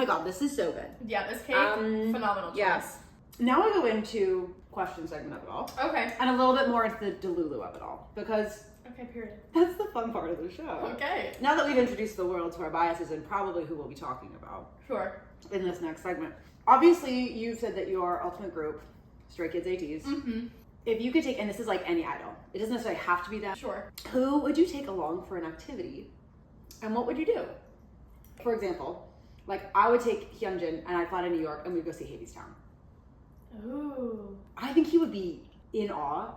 god, this is so good. Yeah, this cake, phenomenal choice. Yeah. Now I go into question segment of it all. Okay. And a little bit more into the Delulu of it all. Because Okay, period. that's the fun part of the show. Okay. Now that we've introduced the world to our biases and probably who we'll be talking about Sure. in this next segment. Obviously, you've said that your ultimate group, Stray Kids ATEEZ. Mm-hmm. If you could take, and this is like any idol, it doesn't necessarily have to be that. Sure. Who would you take along for an activity, and what would you do? For example, like I would take Hyunjin and I'd fly to New York and we'd go see Hadestown. Ooh. I think he would be in awe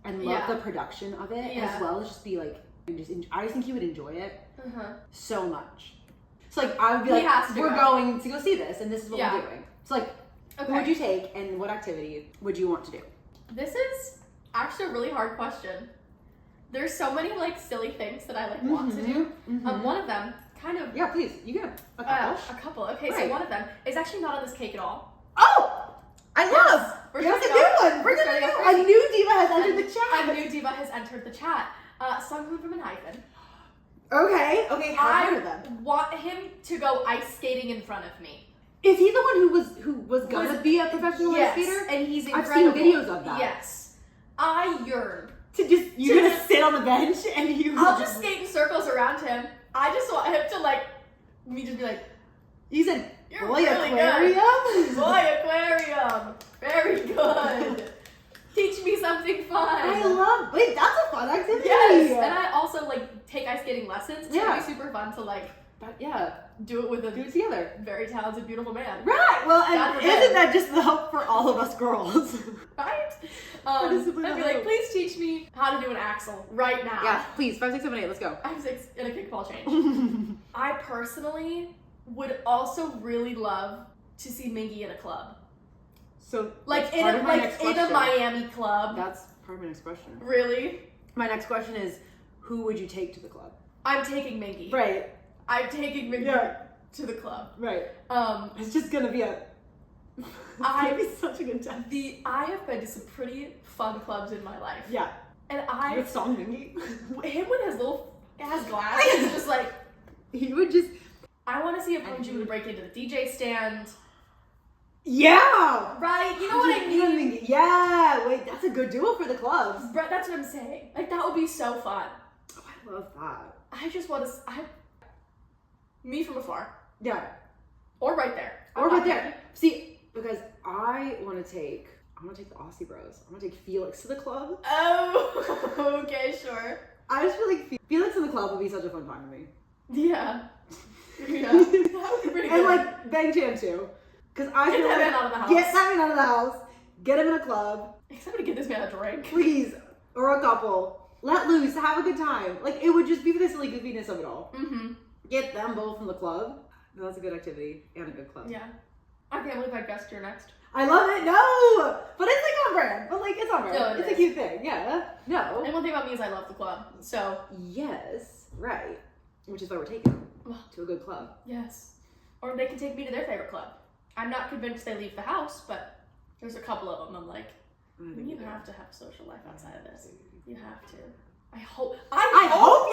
and love Yeah. the production of it, Yeah. as well as just be like, I just think he would enjoy it Uh-huh. so much. So like I would be He like, has to we're go. going to go see this, and this is what Yeah. we're doing. So like, Okay. who would you take, and what activity would you want to do? This is actually a really hard question. There's so many like silly things that I like want to do. One of them kind of Yeah, please, you get a couple. a couple. Okay, so Right. one of them is actually not on this cake at all. Oh, I love. We're That's a starting good off- one. We're we're gonna starting do. off A first. new diva has entered the chat. A new diva has entered the chat. Sunghoon from Hyphen. Okay, I've heard of them. I want him to go ice skating in front of me. Is he the one who was gonna be a professional ice skater? and he's I've seen incredible. videos of that. Yes. I yearn. To just you're gonna sit on the bench and you. I'll just skate in circles around him. I just want him to like, me just be like, You said You're boy really aquarium. boy aquarium. Very good. Teach me something fun. I love. Wait, that's a fun activity. Yes. And I also like take ice skating lessons. It's Yeah. gonna be super fun to like But yeah, do it with do a it together. very talented, beautiful man. Right. Well, God and forbid. isn't that just the hope for all of us girls? Right? That is simply I'd be the like, hope. please teach me how to do an axle right now. Yeah. Please, 5, 6, 7, 8. Let's go. I'm 6 in a kickball change. I personally would also really love to see Mingi in a club. So Like that's in part a of my like next in a question. Miami club. That's part of my next question. Really? My next question is, who would you take to the club? I'm taking Mingi. Right. I'm taking Mingi Yeah. to the club. Right. Um It's just gonna be a. It's gonna be such a good time. I have been to some pretty fun clubs in my life. Yeah. And I With Song Mingi. him with his little ass glasses just like He would just. I want to see a Punju break into the DJ stand. Yeah. Right? You know what I mean? Yeah. Wait, that's a good duo for the clubs. Right, that's what I'm saying. Like that would be so fun. Oh, I love that. I just want to. Me from afar, Yeah. or right there, Or I'm right not there. See, because I want to take the Aussie Bros. I want to take Felix to the club. Oh, okay, sure. I just feel like Felix in the club would be such a fun time to me. Yeah. Yeah. That would be pretty And good. like Bang Chan too. Because I Get feel that like man out of the house. Get that man out of the house. Get him in a club. Somebody get this man a drink. Please. Or a couple. Let loose. Have a good time. Like it would just be for the silly goofiness of it all. Mm-hmm. Get them both in the club. That's a good activity and a good club. Yeah. I can't believe I guessed your next. I love it. No, but it's like on brand. But like it's on brand. No, it it's is. a cute thing. Yeah. No. And one thing about me is I love the club. So, Yes. Right. Which is why we're taking them to a good club. yes. Or they can take me to their favorite club. I'm not convinced they leave the house, but there's a couple of them I'm like, you have to have a social life outside of this. You have to. I hope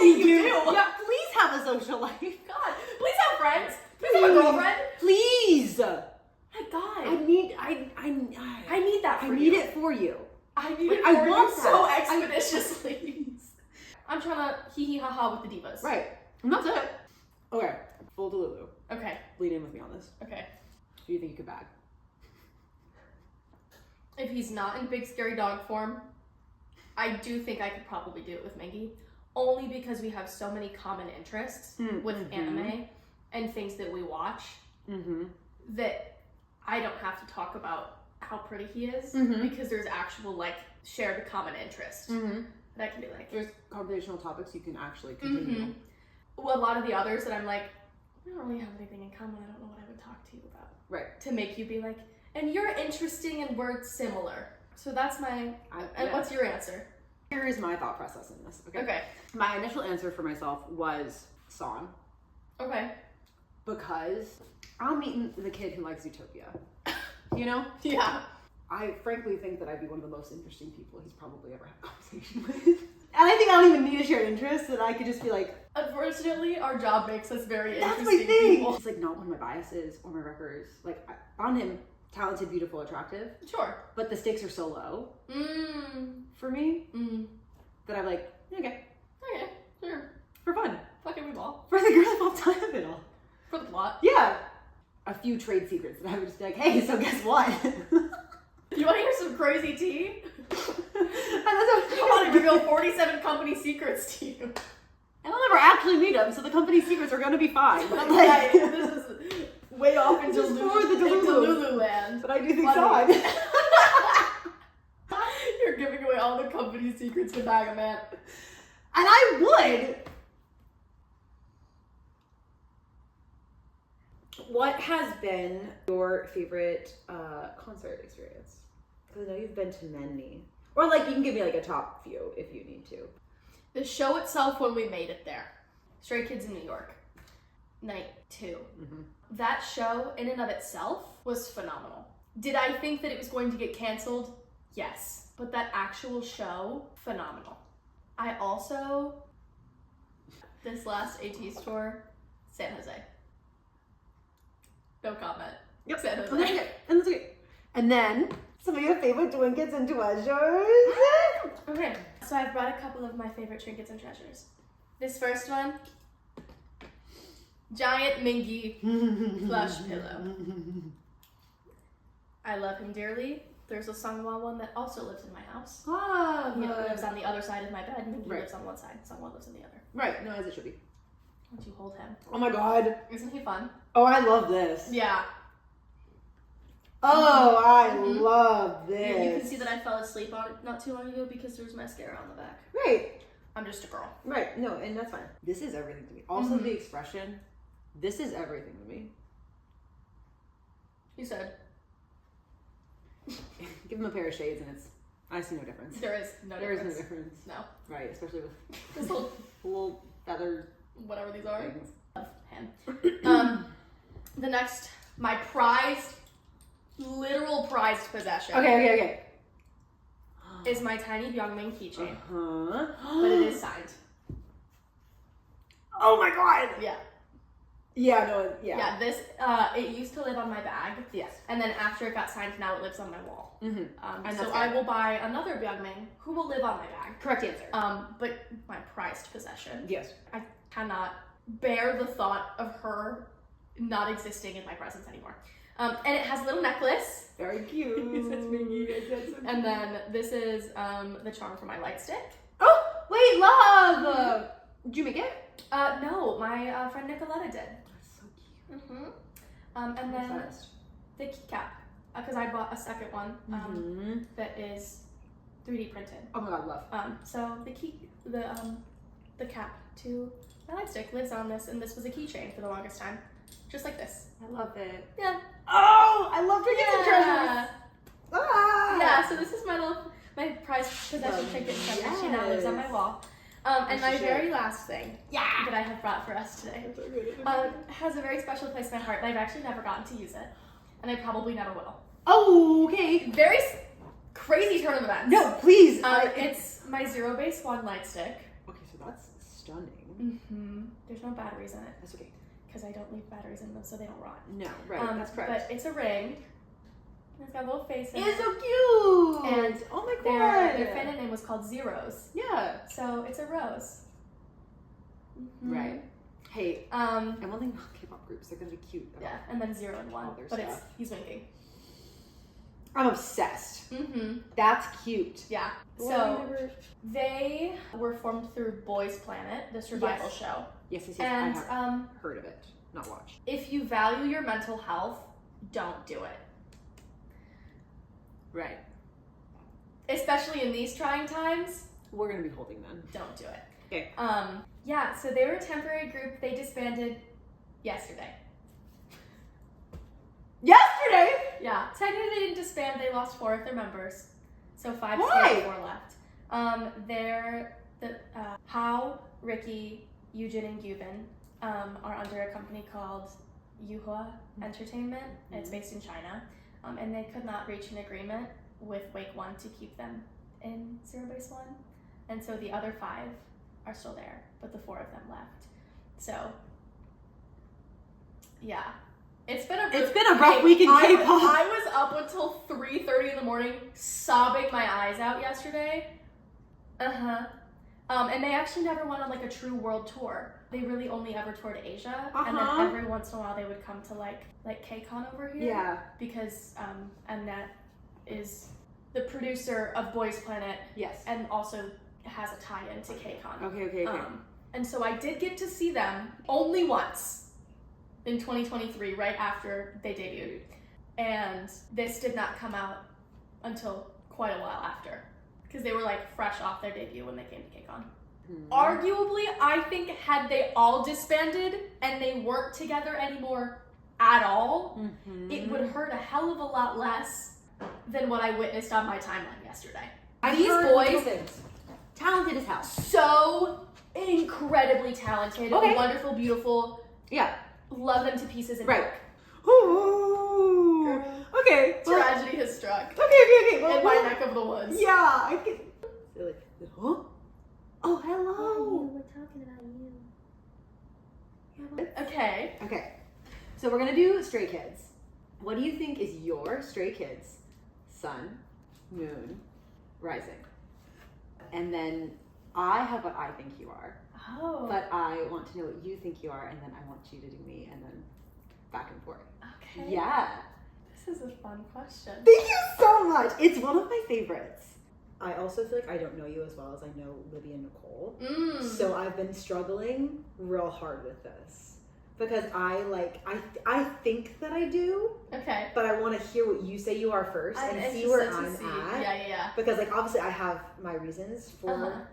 you that do. you Yeah. Please have a social life. God, please have friends. Please have a girlfriend. Please. My God. I need that for you. I need it for you. I need Like, it I for want you so that. expeditiously. I'm trying to hee hee ha ha with the divas. Right. And that's it. Okay. Full Delulu. Okay. Lean in with me on this. Okay. Who do you think you could bag? If he's not in big scary dog form, I do think I could probably do it with Mingi. Only because we have so many common interests with anime and things that we watch that I don't have to talk about how pretty he is because there's actual like shared common interest. That can be like There's conversational topics you can actually continue. Well, a lot of the others that I'm like, we don't really have anything in common. I don't know what I would talk to you about. Right. To make you be like, and you're interesting and we're similar. So that's my. And what's your answer? Here is my thought process in this. Okay. Okay. My initial answer for myself was Son. Okay. Because I'm meeting the kid who likes Zootopia. You know? Yeah. I frankly think that I'd be one of the most interesting people he's probably ever had a conversation with. And I think I don't even need a shared interest, that I could just be like, Unfortunately, our job makes us very That's interesting my thing. people. It's like not one of my biases or my records. Like I found him talented, beautiful, attractive. Sure. But the stakes are so low Mm. for me Mm. that I'm like, okay, Okay, sure. for fun. Fucking we ball. For the girl involved time of it all. For the plot. Yeah. A few trade secrets that I would just be like, hey, so guess what? You want to hear some crazy tea? I I want to reveal 47 company secrets to you. And I'll never actually meet him, so the company secrets are gonna be fine. But Right, like, this is way off into Just for the Delulu. Lululand. but I do think Funny. so. You're giving away all the company secrets to Bag of Man. And I would. What has been your favorite concert experience? Because I know you've been to many. Or like you can give me like a top few if you need to. The show itself when we made it there. Stray Kids in New York. Night 2. Mm-hmm. That show in and of itself was phenomenal. Did I think that it was going to get canceled? Yes. But that actual show, phenomenal. I also, this last ATEEZ tour, San Jose. No comment. Yep. San Jose. And that's okay. And that's okay. And then some of your favorite trinkets and treasures. Okay, so I've brought a couple of my favorite trinkets and treasures. This first one, giant Mingi plush pillow. I love him dearly. There's a Sungwa one that also lives in my house. Ah, He lives on the other side of my bed. Mingi Right. lives on one side. Sungwa lives on the other. right. No, as it should be. Won't you hold him? Oh my god. Isn't he fun? Oh, I love this. Yeah. Oh, I Mhm. love this. You can see that I fell asleep on it not too long ago because there was mascara on the back. Right. I'm just a girl. Right. No, and that's fine. This is everything to me. Also, Mhm. the expression, this is everything to me. You said. Give him a pair of shades and I see no difference. There is no There is difference. no difference. No. Right, especially with This little, little feather whatever these are. things. Love him. The next, my prized, literal prized possession Okay. is my tiny Byungmin keychain, Uh-huh. but it is signed. Oh my god! Yeah. Yeah, no, yeah. Yeah, this, it used to live on my bag, Yes. and then after it got signed, now it lives on my wall. Mm-hmm. And So that's I good. will buy another Byungmin who will live on my bag. Correct answer. But my prized possession. Yes. I cannot bear the thought of her not existing in my presence anymore. And it has a little necklace. Very cute. It's Mingi. And then this is the charm for my light stick. Oh, wait, love! Did you make it? No, my friend Nicoletta did. That's so cute. Mm-hmm. And then the keycap, because I bought a second one that is 3D printed. Oh my god, love. So the cap to my light stick lives on this, and this was a keychain for the longest time, just like this. I love it. Yeah. Oh, I love trinkets and treasures. Ah! Yeah. So this is my prized possession trinket and treasure. She now lives on my wall. And my very last thing that I have brought for us today has a very special place in my heart, and I've actually never gotten to use it, and I probably never will. Oh, okay. Very crazy turn of events. No, please. It's my zero base one light stick. Okay, so that's stunning. Mm-hmm. There's no batteries in it That's okay. because I don't leave batteries in them so they don't rot. No, right, that's correct. But it's a ring. It's got a little face in It's it. so cute! And oh my Their god! fan name was called Zeros. Yeah. So it's a rose. Mm-hmm. Right. Hey, Um, and one thing about K-pop groups, they're gonna be cute. yeah, and then 0 and 1. All their But stuff. he's winking. I'm obsessed. Mm-hmm. That's cute. Yeah. Well, So they were formed through Boys Planet, the survival Yes. show. Yes, And I have heard of it, not watched. if you value your mental health, don't do it. Right. Especially in these trying times, We're gonna be holding them. don't do it. Okay. Yeah, so they were a temporary group. They disbanded yesterday. Yesterday? Yeah, technically they didn't disband. They lost 4 of their members. So 5 Why? stayed, 4 left. They're Hao, Ricky, Eugene, and Gyubin are under a company called Yuhua Entertainment. It's based in China. And they could not reach an agreement with Wake One to keep them in Zero Base One. And so the other 5 are still there, but the 4 of them left. So, yeah. It's been a rough week in K-pop. I was up until 3:30 in the morning, sobbing my eyes out yesterday. And they actually never went on like a true world tour. They really only ever toured Asia, and then every once in a while they would come to like KCON over here. Yeah. Because Mnet is the producer of Boys Planet. Yes. And also has a tie-in to KCON. Okay. And so I did get to see them only once in 2023, right after they debuted. And this did not come out until quite a while after, because they were like fresh off their debut when they came to KCON. Arguably, I think had they all disbanded and they weren't together anymore at all, it would hurt a hell of a lot less than what I witnessed on my timeline yesterday. These boys, talented as hell. So incredibly talented, wonderful, beautiful. Yeah. Love them to pieces. Right. Ooh. Girl. Okay. Tragedy has struck. Okay. Well, in my neck of the woods. Yeah, I can. Huh? Oh, hello. We're talking about you. Okay. Okay. So we're gonna do Stray Kids. What do you think is your Stray Kids? Sun, moon, rising. And then I have what I think you are. Oh. But I want to know what you think you are, and then I want you to do me, and then back and forth. Okay. Yeah. This is a fun question. Thank you so much. It's one of my favorites. I also feel like I don't know you as well as I know Libby and Nicole. So I've been struggling real hard with this. Because I think that I do. Okay. But I want to hear what you say you are first and see where I'm at. Yeah. Because like obviously I have my reasons for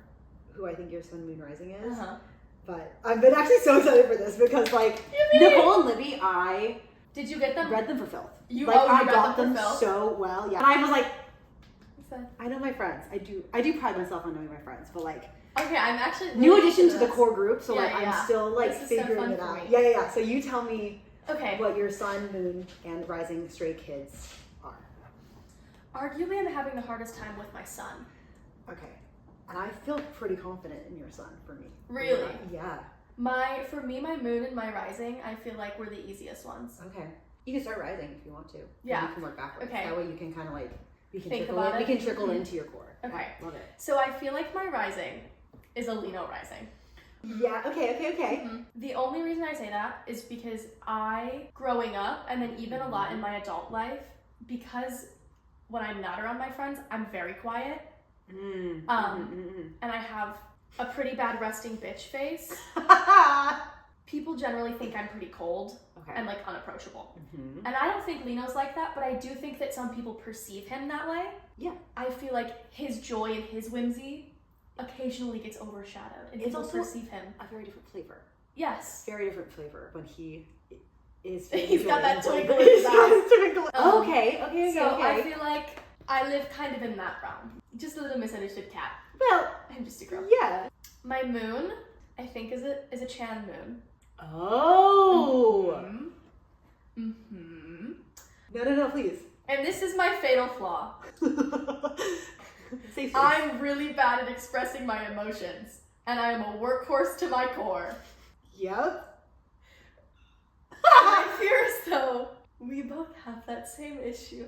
who I think your sun, moon, rising is. But I've been actually so excited for this because like Nicole and Libby, I did you get them? Read them for filth. You I read got them them so well. Yeah. And I was like, what's that? I know my friends. I do pride myself on knowing my friends, but like okay, I'm actually new addition to the core group, so like yeah. I'm still like figuring it out. Yeah. So you tell me what your sun, moon, and rising Stray Kids are. Arguably, I'm having the hardest time with my sun. Okay. And I feel pretty confident in your sun for me. Really? Yeah. For me, my moon and my rising, I feel like were the easiest ones. Okay. You can start rising if you want to. Yeah. You can work backwards. Okay. That way you can kind of like, we can trickle into your core. Okay. Love it. So I feel like my rising is a Leo rising. Yeah, okay. The only reason I say that is because growing up, and then even a lot in my adult life, because when I'm not around my friends, I'm very quiet. And I have a pretty bad resting bitch face. People generally think I'm pretty cold and like unapproachable. And I don't think Lino's like that, but I do think that some people perceive him that way. Yeah. I feel like his joy and his whimsy occasionally gets overshadowed, and people perceive him a very different flavor. Yes. Very different flavor when he is. He's got that twinkle in his eyes. Okay. So I feel like I live kind of in that realm. Just a little misunderstood cat. Well, I'm just a girl. Yeah. My moon, I think, is a Chan moon. Oh. No, please. And this is my fatal flaw. I'm really bad at expressing my emotions, and I am a workhorse to my core. Yep. My fear is though we both have that same issue.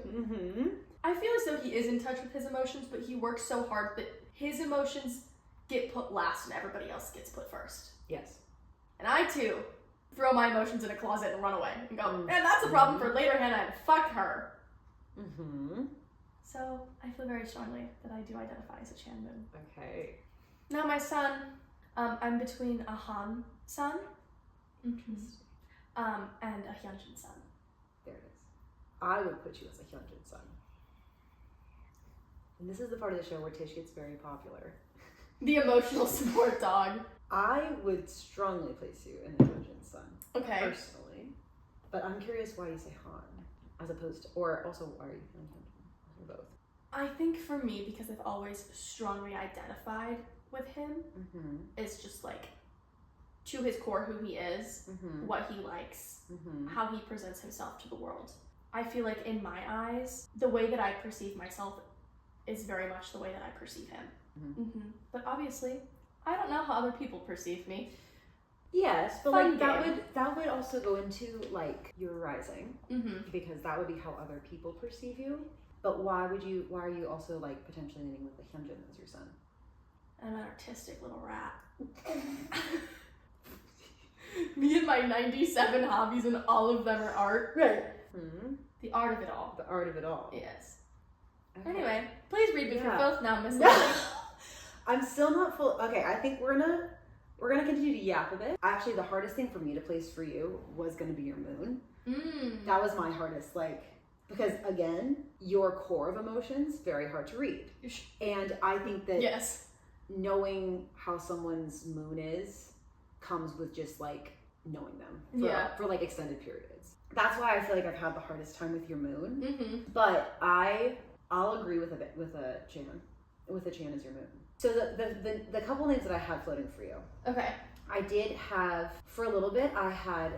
I feel as though he is in touch with his emotions, but he works so hard that his emotions get put last and everybody else gets put first. Yes. And I too throw my emotions in a closet and run away and go, man, that's a problem for later, Hannah, and fuck her. So I feel very strongly that I do identify as a Chan moon. Okay. Now my sun, I'm between a Han sun and a Hyunjin sun. There it is. I would put you as a Hyunjin sun. And this is the part of the show where Tish gets very popular. The emotional support dog. I would strongly place you in a Hyunjin sun. Okay. Personally. But I'm curious why you say Han as opposed to, or also why are you Hyunjin? Or both? I think for me, because I've always strongly identified with him, it's just like to his core who he is, what he likes, how he presents himself to the world. I feel like in my eyes, the way that I perceive myself is very much the way that I perceive him. But obviously, I don't know how other people perceive me. Yes, but Fun like that would also go into like your rising, Mm-hmm. because that would be how other people perceive you. But why are you also like potentially leaning with the Hyunjin as your sun? I'm an artistic little rat. Me and my 97 hobbies, and all of them are art. Right. Mm-hmm. The art of it all. The art of it all. Yes. Okay. Anyway, please read me for both now, Miss No. Lily. I'm still not full. Okay, I think we're gonna continue to yap a bit. Actually, the hardest thing for me to place for you was gonna be your moon. That was my hardest, like, because again, your core of emotions, very hard to read. And I think that Yes. knowing how someone's moon is comes with just like knowing them for like extended periods. That's why I feel like I've had the hardest time with your moon. Mm-hmm. But I'll agree with a Chan as your moon. So the couple names that I had floating for you. Okay. I did have, for a little bit, I had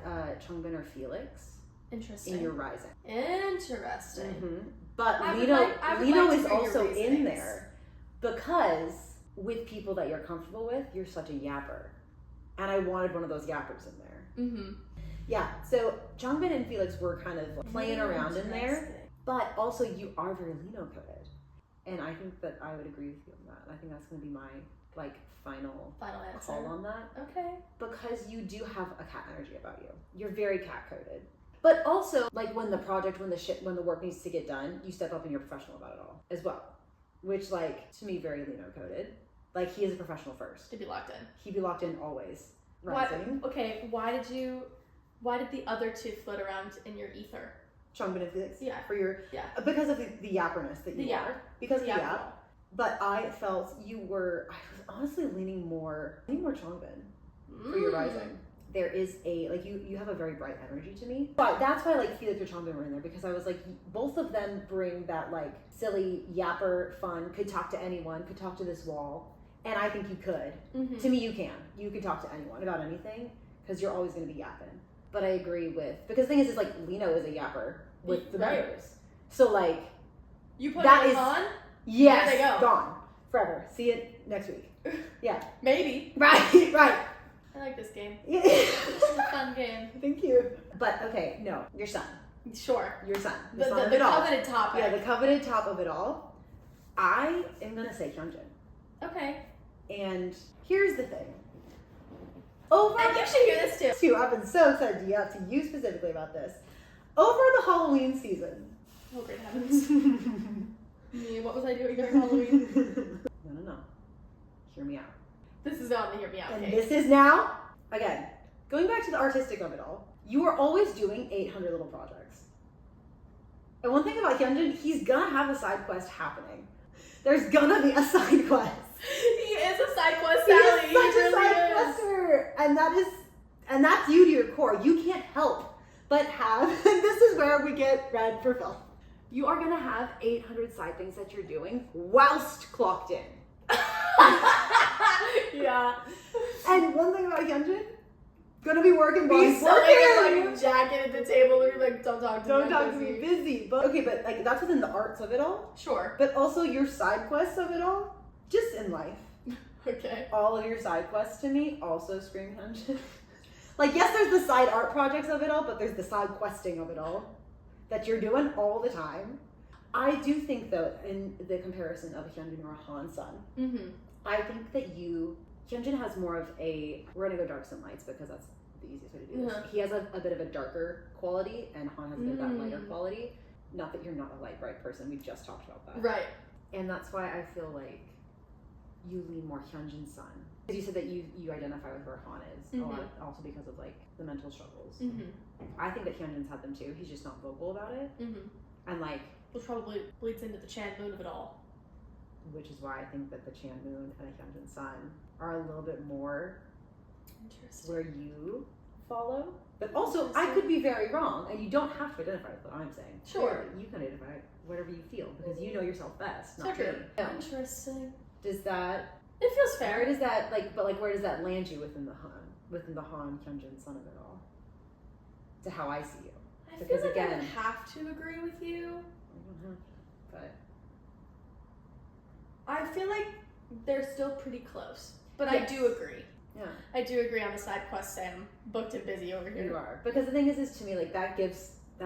Changbin or Felix Interesting. in your rising. Interesting. Mm-hmm. But I would Lino like is to hear your also in reasonings. there because with people that you're comfortable with, you're such a yapper. And I wanted one of those yappers in there. Mm-hmm. Yeah, so Changbin and Felix were kind of playing around in there, but also you are very Lino coded. And I think that I would agree with you on that. I think that's going to be my like final answer. call on that. Okay. Because you do have a cat energy about you. You're very cat coded. But also, like when the work needs to get done, you step up and you're professional about it all as well. Which, like, to me, very Lino coded. Like, he is a professional first. To be locked in. He'd be locked in always. Rising. Why did the other two float around in your ether? Changbin and Felix. Yeah. Because of the yapperness that you are. Because of the yap. But I felt I was honestly leaning more Changbin for your rising. There is you have a very bright energy to me. But that's why like Felix or Changbin were in there, because I was like, both of them bring that like silly yapper fun, could talk to anyone, could talk to this wall. And I think you could. Mm-hmm. To me, you can. You can talk to anyone about anything because you're always going to be yapping. But I agree because the thing is like Lino is a yapper with the members. So like you put that it is on. Yes, there they go. Gone forever. See it next week. Yeah, maybe. Right. I like this game. Yeah. This is a fun game. Thank you. But okay, no, your son. Sure. Your son. The son of it all. coveted topic. Yeah, the coveted top of it all. I am gonna say Hyunjin. Okay. And here's the thing. And you should hear this too. I've been so excited to talk to you specifically about this. Over the Halloween season. Oh, great heavens. Me, what was I doing during Halloween? No. Hear me out. This is on the hear me out And case. this is now, again, going back to the artistic of it all, you are always doing 800 little projects. And one thing about Hyunjin, he's gonna have a side quest happening. There's gonna be a side quest. He is a side quest, He Sally. is such a side quester. And that's you to your core. You can't help but have, and this is where we get red for Phil. You are gonna have 800 side things that you're doing whilst clocked in. Yeah. And one thing about Hyunjin, gonna be working while He's he's sewing working. a fucking jacket at the table and you're like, don't talk to me. Don't talk to me, busy. But okay, but like that's within the arts of it all. Sure. But also your side quests of it all, just in life. Okay. All of your side quests to me also scream Hyunjin. Like, yes, there's the side art projects of it all, but there's the side questing of it all that you're doing all the time. I do think, though, in the comparison of a Hyunjin or a Han Sun, I think that Hyunjin has more of a, we're going to go darks and lights because that's the easiest way to do this. He has a bit of a darker quality, and Han has a bit of that lighter quality. Not that you're not a light, bright person. We just talked about that. Right. And that's why I feel like you lean more Hyunjin Sun. Because you said that you identify with where Han is a lot, also because of like the mental struggles. I think that Hyunjin's had them too. He's just not vocal about it. And like, which probably bleeds into the Chan moon of it all. Which is why I think that the Chan moon and a Hyunjin Sun are a little bit more where you follow. But also, I could be very wrong, and you don't have to identify with what I'm saying. Sure. You can identify whatever you feel because you know yourself best. So not true. me. Yeah. Interesting. Does that? It feels fair. Where does that where does that land you within the Han Hyunjin Sun of it all? To how I see you. I feel like I would have to agree with you. I don't have to, but I feel like they're still pretty close. But I do agree. Yeah. I do agree on the side quest, Sam. Booked and busy over here. You are. Because the thing is to me, like, that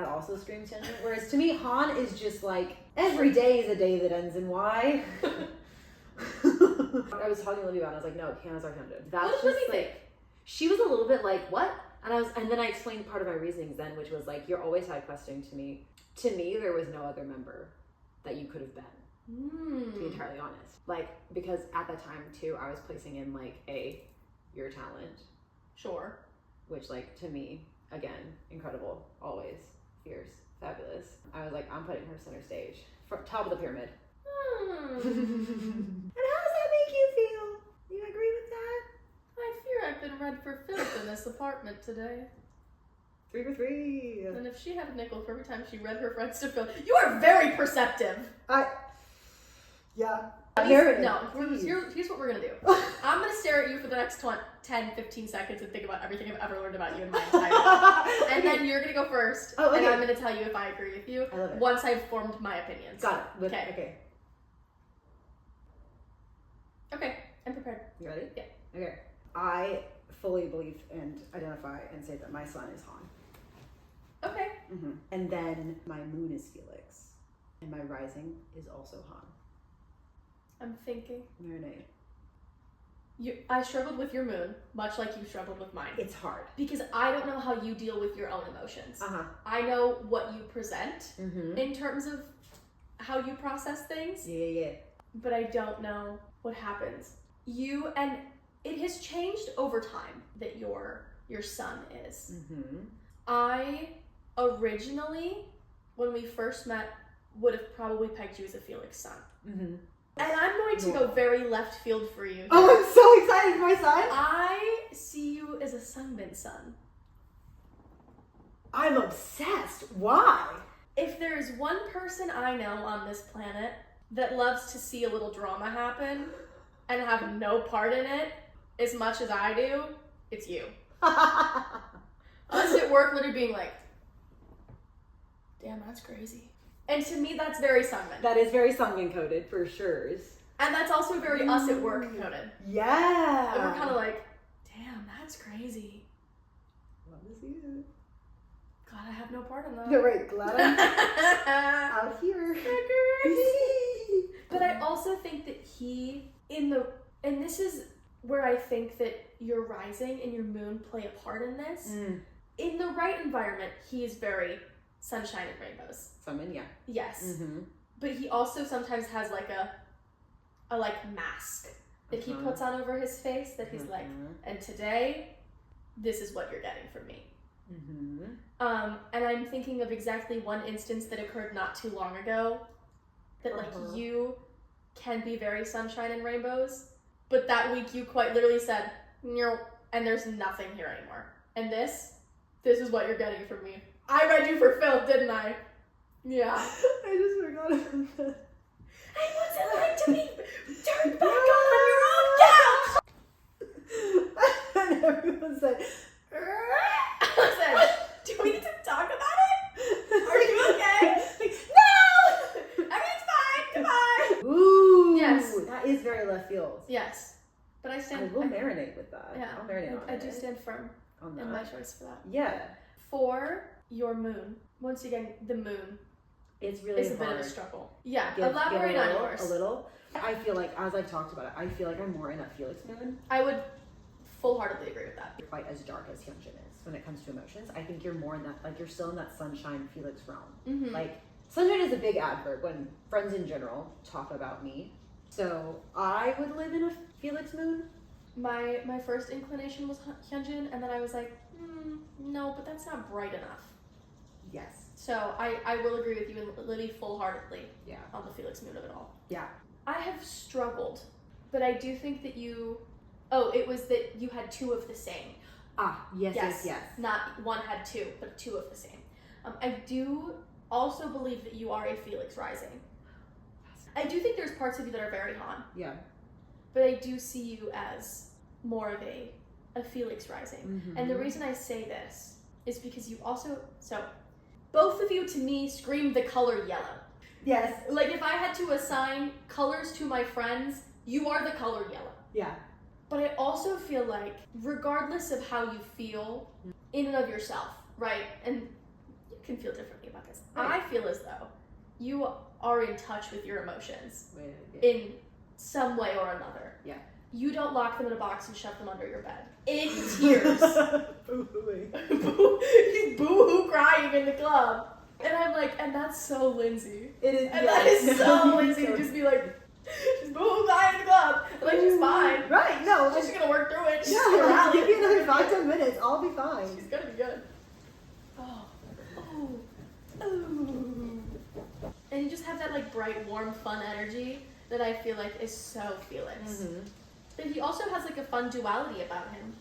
also screams tangent. Whereas to me, Han is just like, every day is a day that ends in Y. I was talking to Libby about it, I was like, no, Hannah's our tangent. That's what just does he like, think? she was a little bit like, what? And then I explained part of my reasonings then, which was like, you're always side questing to me. To me, there was no other member that you could have been. To be entirely honest. Like, because at that time too, I was placing in like your talent. Sure. Which, like, to me, again, incredible, always, fierce, fabulous. I was like, I'm putting her center stage, top of the pyramid. And how does that make you feel? You agree with that? I fear I've been read for filth in this apartment today. 3 for 3. And if she had a nickel for every time she read her friends to filth, you are very perceptive. Yeah. Here's what we're gonna do. I'm gonna stare at you for the next 10, 15 seconds and think about everything I've ever learned about you in my entire life. And then you're gonna go first. Oh, okay. And I'm gonna tell you if I agree with you. I love it. Once I've formed my opinions. Got it. Okay. Okay, I'm prepared. You ready? Yeah. Okay. I fully believe and identify and say that my sun is Han. Okay. Mm-hmm. And then my moon is Felix. And my rising is also Han. I'm thinking. Marinade. I struggled with your moon, much like you struggled with mine. It's hard. Because I don't know how you deal with your own emotions. I know what you present in terms of how you process things. Yeah. But I don't know what happens. And it has changed over time that your sun is. I originally, when we first met, would have probably pegged you as a Felix sun. And I'm going to go very left field for you. Oh, I'm so excited for my son. I see you as a Sunbin sun. I'm obsessed. Why? If there is one person I know on this planet that loves to see a little drama happen and have no part in it as much as I do, it's you. Us at work literally being like, damn, that's crazy. And to me, that's very Sunbin. That is very Sunbin coded, for sure. And that's also very us at work coded. Yeah. And we're kind of like, damn, that's crazy. Love to see it. God, I have no part in that. No, right. Glad I'm out here. But I also think that and this is where I think that your rising and your moon play a part in this. In the right environment, he is very sunshine and rainbows. Sunbin, yeah. Yes. But he also sometimes has like a mask that he puts on over his face that he's like, and today, this is what you're getting from me. And I'm thinking of exactly one instance that occurred not too long ago that like you can be very sunshine and rainbows, but that week you quite literally said, no, and there's nothing here anymore. And this is what you're getting from me. I read you for filth, didn't I? Yeah. I just forgot about that. I wasn't like to be turned back on your own couch. And everyone said, I said, do we need to talk about it? Are you okay? No! Everything's fine. Goodbye. Ooh. Yes. That is very left field. Yes. But I stand. I will marinate with that. Yeah. I'll marinate on I it. do stand firm in my choice for that. Yeah. For your moon, once again, the moon. It's really It's a hard. bit of a struggle. Yeah, Give elaborate on yours. A little. I feel like, as I've talked about it, I feel like I'm more in a Felix moon. I would full-heartedly agree with that. You're quite as dark as Hyunjin is when it comes to emotions. I think you're more in that, like, you're still in that sunshine Felix realm. Like, sunshine is a big adverb when friends in general talk about me. So I would live in a Felix moon. My first inclination was Hyunjin, and then I was like, no, but that's not bright enough. Yes. So I will agree with you and Libby full-heartedly on the Felix moon of it all. Yeah. I have struggled, but I do think that it was that you had two of the same. Yes. Not one had two, but two of the same. I do also believe that you are a Felix rising. I do think there's parts of you that are very Han. Yeah. But I do see you as more of a Felix rising. And the reason I say this is because you also, both of you to me scream the color yellow. Yes. Like if I had to assign colors to my friends, you are the color yellow. Yeah. But I also feel like, regardless of how you feel in and of yourself, right? And you can feel differently about this. Right. I feel as though you are in touch with your emotions in some way or another. Yeah. You don't lock them in a box and shove them under your bed. In tears. Boo-hooing. He's boo-hoo crying in the club. And I'm like, and that's so Lindsay. It is. And that is so Lindsay to just be like, she's boo-hoo crying in the club. And like, she's fine. Right, no. She's just gonna work through it. She's Yeah, gonna like, rally. give me another 5-10 minutes. I'll be fine. She's gonna be good. Oh. And you just have that like bright, warm, fun energy that I feel like is so Felix. But he also has like a fun duality about him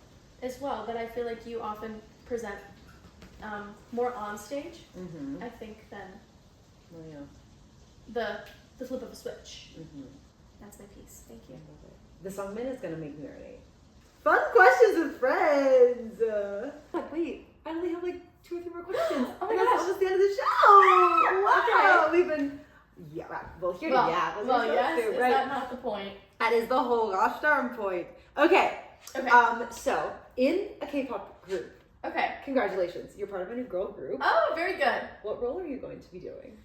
as well that I feel like you often present more on stage, I think, than the flip of a switch. That's my piece. Thank you. The songman is gonna make me marinate. Fun questions with friends. Wait, I only have like 2 or 3 more questions. Oh my That's gosh. almost the end of the show. Wow, we've been well here to yap. Well, yes, is right? Is that not the point? That is the whole gosh darn point. Okay. So in a K-pop group. Okay. Congratulations, you're part of a new girl group. Oh, very good. What role are you going to be doing?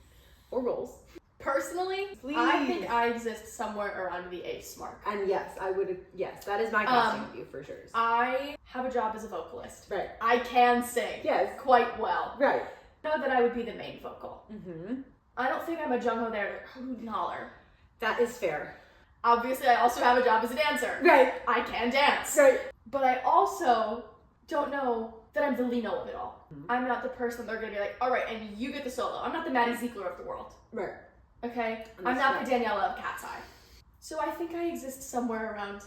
Or roles? Personally, Please. I think I exist somewhere around the ATEEZ mark. And yes, I would. Yes, that is my casting of you for sure. I have a job as a vocalist. Right. I can sing. Yes. Quite well. Right. I know that I would be the main vocal. I don't think I'm a Jungho there to hoot and holler. That is fair. Obviously, I also have a job as a dancer. Right. I can dance. Right. But I also don't know that I'm the Lino of it all. I'm not the person they're going to be like, all right, and you get the solo. I'm not the Maddie Ziegler of the world. Right. Okay? I'm not the Daniela of Cat's Eye. So I think I exist somewhere around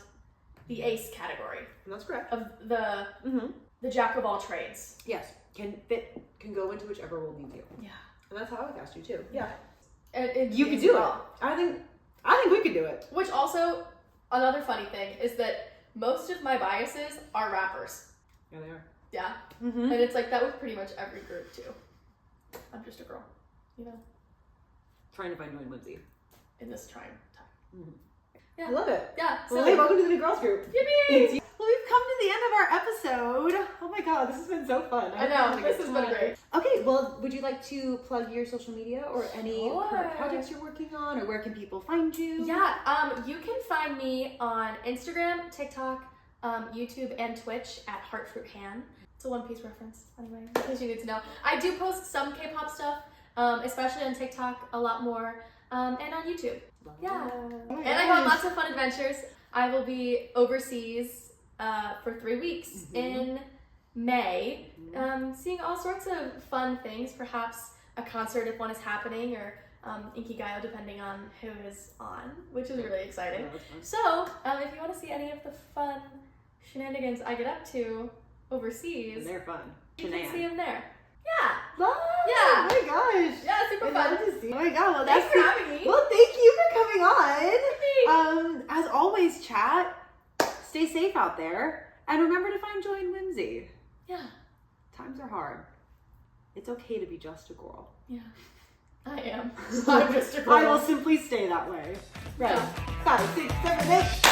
the ace category. That's correct. Of the jack of all trades. Yes. Can go into whichever role you do. Yeah. And that's how I cast you too. Yeah. And You could do it. I think we could do it. Which also, another funny thing is that most of my biases are rappers. Yeah, they are. Yeah. And it's like that with pretty much every group too. I'm just a girl, you know? Trying to find my Lindsay. In this trying time. Yeah. I love it. Yeah. Well, hey, welcome to the new girls group. Yippee! Well, we've come to the end of our episode. Oh my god, this has been so fun. I know, this has been great. Okay, well, would you like to plug your social media or any Sure. current projects you're working on, or where can people find you? Yeah, you can find me on Instagram, TikTok, YouTube, and Twitch at HeartFruitHan. It's a One Piece reference, anyway, in case you need to know. I do post some K-pop stuff, especially on TikTok, a lot more, and on YouTube. Yeah. And I go on lots of fun adventures. I will be overseas for 3 weeks in May, seeing all sorts of fun things, perhaps a concert if one is happening, or Inkigayo depending on who is on, which is really exciting. So, if you want to see any of the fun shenanigans I get up to overseas, And they're fun. you can see them there. Yeah. Love. Yeah. Oh my gosh. Yeah, super fun. To see. Oh my god. Well, Thanks for having me. Well, thank you for coming on. As always, chat. Stay safe out there, and remember to find joy and whimsy. Yeah. Times are hard. It's okay to be just a girl. Yeah. I am. I'm just a girl. I will simply stay that way. Right. Yeah. 5, 6, 7, 8.